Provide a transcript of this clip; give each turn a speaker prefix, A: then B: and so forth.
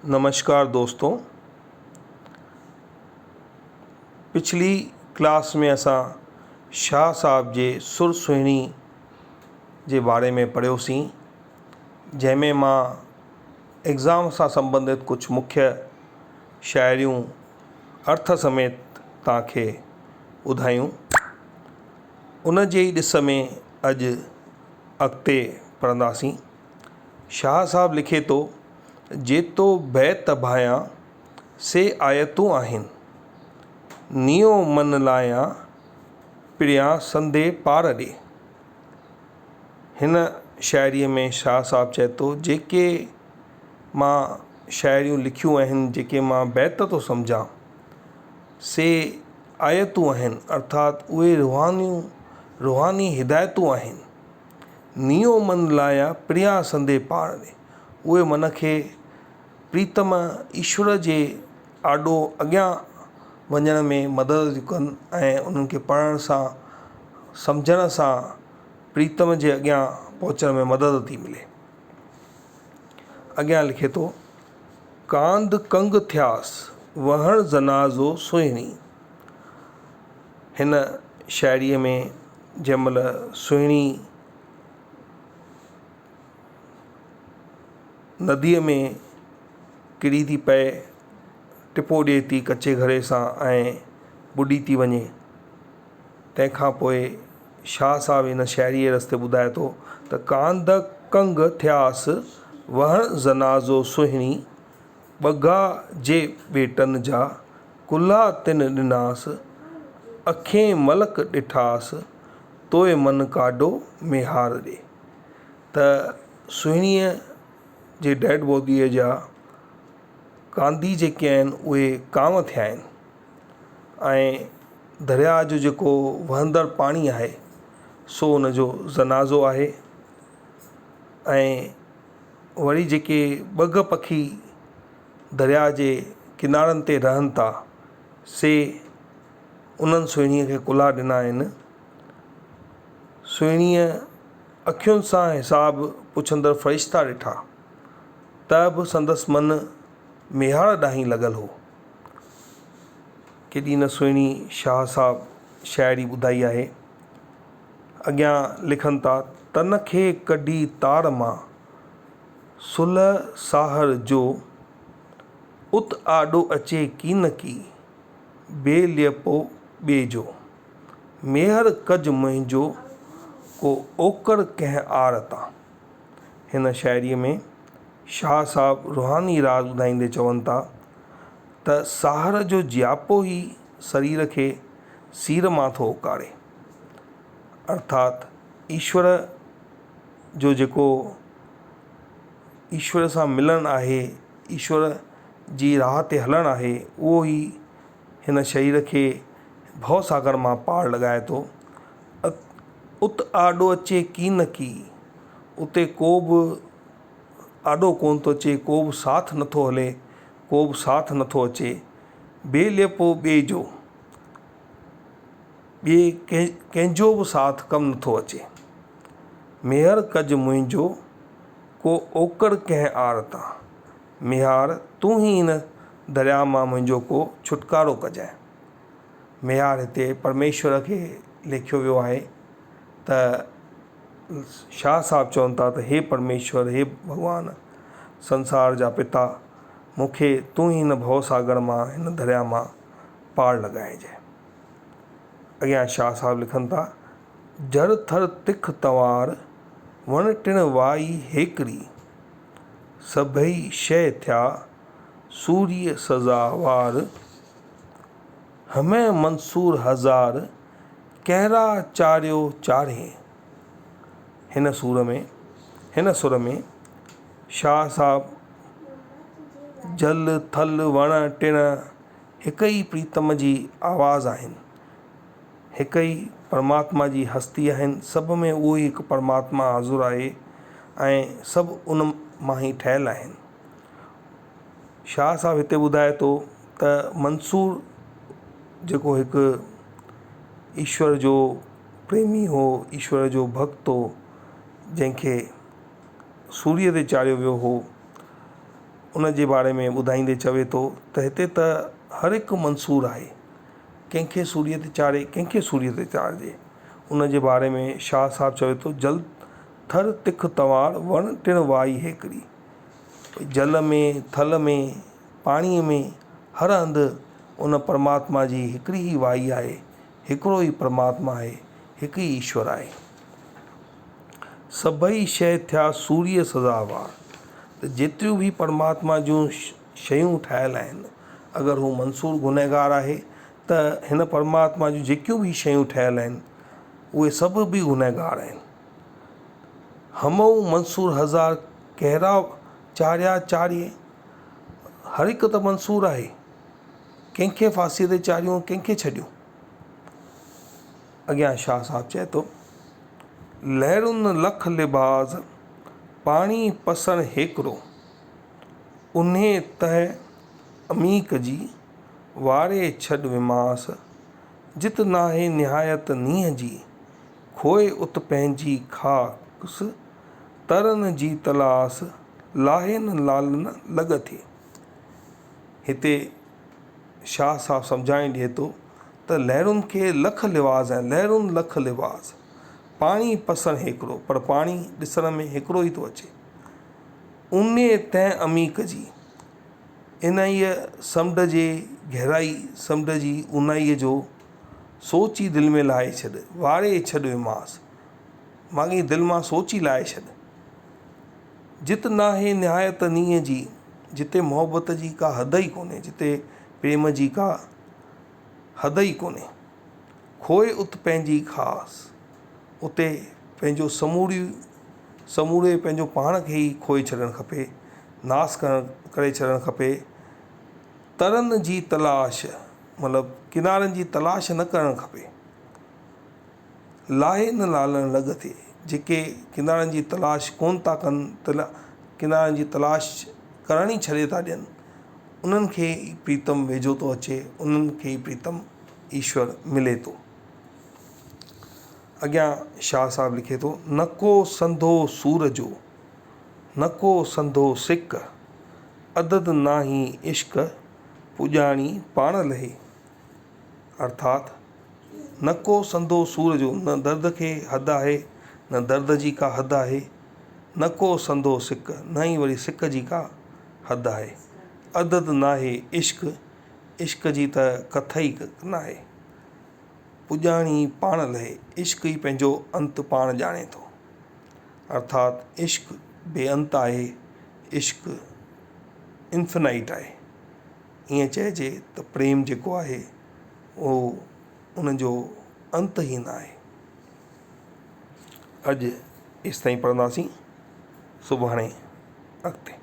A: नमस्कार दोस्तों। पिछली क्लास में असां शाह साहब जे सुर सुहिणी जे बारे में पढ़ियोसीं, जंहिंमें मां एग्ज़ाम सां संबंधित कुछ मुख्य शायरियूं अर्थ समेत तव्हांखे ॿुधायूं। उन जे ई ॾिस में अॼु अॻिते पढ़ंदासीं। शाह साहब लिखे थो, जेतो बैत भायां से आयतूं आहिनि, नियो मन लायां पिरियां संदे पार ॾे। हिन शाइरीअ में शाह साहब चए थो, जेके मां शाइरियूं लिखियूं आहिनि, जेके मां बैत थो सम्झां, से आयतूं आहिनि, अर्थात उहे रूहानी हिदायतूं आहिनि। नियो मन लायां पिरियां संदे पार ॾे, उहे मन खे प्रीतम ईश्वर जे आॾो अॻियां वञण में मदद थियूं कनि ऐं उन्हनि खे पढ़ण सां सम्झण सां प्रीतम जे अॻियां पहुचण में मदद थी मिले। अॻियां लिखे थो, कांद कंग थियासि वहण जनाज़ो सुहिणी। हिन शाइरीअ में जंहिं महिल सुहिणी नदीअ में किरी थी पए, टिपो ॾिए थी कचे घड़े सां ऐं बुॾी थी वञे, तंहिंखां पोइ शाह साहब हिन शाइरीअ रस्ते ॿुधाए थो त कांद कंग थियासि वहण जनाज़ो सुहिणी, बगा जे बेटनि जा कुल्हा तिन ॾिनासि, अखें मलक ॾिठासि तोए मन काॾो मेहार ॾे। त सुहिणीअ जे डेड बॉडीअ जा कांदी जेके आहिनि उहे कांव थिया आहिनि ऐं दरिया जो जेको वहंदड़ पाणी आहे सो उनजो जनाज़ो आहे। ऐं वरी जेके बग पखी दरिया जे किनारनि ते रहनि था, से उन्हनि सुहिणीअ खे कुल्हा ॾिना आहिनि। सुहिणीअ अखियुनि सां हिसाबु पुछंदड़ फ़रिश्ता ॾिठा त बि संदसि मन मेहार ॾांहुं लॻल हो। केॾी न सुहिणी शाह साहब शाइरी ॿुधाई आहे। अॻियां लिखनि था, तन खे कढी तार मां सुलह साहर जो, उत आॾो अचे कीन की बेलियपो ॿिए जो, मेहर कज मुंहिंजो को ओकर कंहिं आर तां। हिन शाइरीअ में शाह साहब रूहानी राज़ ॿुधाईंदे चवनि था त साहर जो जियापो ई शरीर खे सीर मां थो उकारे, अर्थात ईश्वर जो जेको ईश्वर सां मिलणु आहे, ईश्वर जी राह ते हलणु आहे, उहो ई हिन शरीर खे भव सागर मां पार लॻाए थो। उत आॾो अचे कीन की, उते को बि आॾो कोन थो अचे, को बि साथ नथो हले, को बि साथ नथो अचे। बेलियपो ॿिए जो, ॿिए कंहिंजो बि साथ कमु नथो अचे। मेहर कज मुंहिंजो को ओकर कंहिं आर तां, मेहार तूं ही हिन दरिया मां मुंहिंजो को छुटकारो कजांइ। मेहार हिते परमेश्वर खे लेखियो वियो आहे। त शाह साहब चवनि था त हे परमेश्वर, हे भॻवान, संसार जा पिता, मूंखे तूं ही हिन भव सागर मां, हिन दरिया मां पार लॻाइजांइ। अॻियां शाह साहब लिखनि था, जर थर तिख तवार वण टिण वाई हेकड़ी, सभई शइ थिया सूर्य सज़ावार, हमें मंसूर हज़ार कहरा चारियो चाढ़े। हिन सुर में शाह साहब जल थल वण टिण हिक ई प्रीतम जी आवाज़ आहिनि, हिक ई परमात्मा जी हस्ती आहिनि। सभ में उहो ई हिकु परमात्मा हाज़ुरु आहे ऐं सभु उन मां ई ठहियलु आहिनि। शाह साहब हिते ॿुधाए थो त मंसूर जेको हिकु ईश्वर जो प्रेमी हो, ईश्वर जो भक्त हो, जंहिंखे सूर्य ते चाढ़ियो वियो हो, उन जे बारे में ॿुधाईंदे चवे थो त हिते त हर हिकु मंसूर आहे, कंहिंखे सूर्य ते चाढ़े कंहिंखे सूर्य ते चाढ़िजे। उन जे बारे में शाह साहिबु चवे थो जल थर तिख तवार वण टिण वाई हिकिड़ी। जल में, थल में, पाणीअ में, हर हंधि उन परमात्मा जी हिकिड़ी ई वाई आहे, हिकिड़ो ई परमात्मा आहे, हिकु ई ईश्वर आहे। सभई शइ थिया सूर्य सज़ावार। त जेतिरियूं बि परमात्मा जूं शयूं ठहियल आहिनि, अगरि हू मंसूर गुनहगार आहे त हिन परमात्मा जूं जेकियूं बि शयूं ठहियल आहिनि उहे सभु बि गुनहगार आहिनि। हमऊ मंसूर हज़ार कहिड़ा चाढ़िया चाढ़िए। हर हिकु त मंसूर आहे, कंहिंखे फांसीअ ते चाढ़ियूं, कंहिंखे छॾियूं। अॻियां शाह साहिबु चए थो लहरुनि लख लिबाज़ पाणी पसण हिकिड़ो, उन्हे तह अमीक जी वारे छॾ विमास। जित नाहे निहायत नीह जी खोए उत पंहिंजी खास। तरन जी तलाश लाहे न लालन लॻ थे। हिते शाह साहिबु सम्झाइण ॾिए थो त लहरुनि खे लख लिबाज़ आहिनि, लहरुनि लख लिबाज़, पाणी पसण हिकिड़ो, पर पाणी ॾिसण में हिकिड़ो ई थो अचे। उने तंहिं अमीक जी, इन इहा समुंड जे गहराई, समुंड जी ऊनाईअ जो सोच ई दिलि में लाहे छॾ। वारे छॾ विमास, माॻई दिलि मां सोच ई लाहे छॾ। जित नाहे निहायत नीह जी, जिते मोहबत जी का हद ई कोन्हे, जिते प्रेम जी का हद ई कोन्हे। खोए उत पंहिंजी ख़ासि, उते पंहिंजो समूरे पंहिंजो पाण खे ई खोए छॾणु खपे, नास करे छॾणु खपे। तरन जी तलाश मतिलबु किनारनि जी तलाश न करणु खपे। लाहे न लालण लॻ थिए, जेके किनारनि जी तलाश कोन था कनि, किनारनि जी तलाश करण ई छॾे था ॾियनि, उन्हनि खे प्रीतम वेझो थो अचे, उन्हनि खे प्रीतम ईश्वर मिले थो। अॻियां शाह साहिबु लिखे थो नको संधो सूर जो, नको संधो सिक, अदद नाही इश्क पुॼाणी पाण लहे। अर्थात नको संधो सूर जो, न दर्द खे हद आहे, न दर्द जी का हद आहे। नको संधो सिक, न ई वरी सिक जी का हद आहे। अदद नाहे इश्क, इश्क जी त कथ ई न आहे। पुॼाणी पाण लहे, इश्क ई पंहिंजो अंत पाण ॼाणे थो। अर्थात इश्क बेअंत आहे, इश्क इन्फिनाइट आहे। ईअं चइजे त प्रेम जेको आहे उहो उनजो अंत ई न आहे। अॼु एसि ताईं पढ़ंदासीं, सुभाणे अॻिते।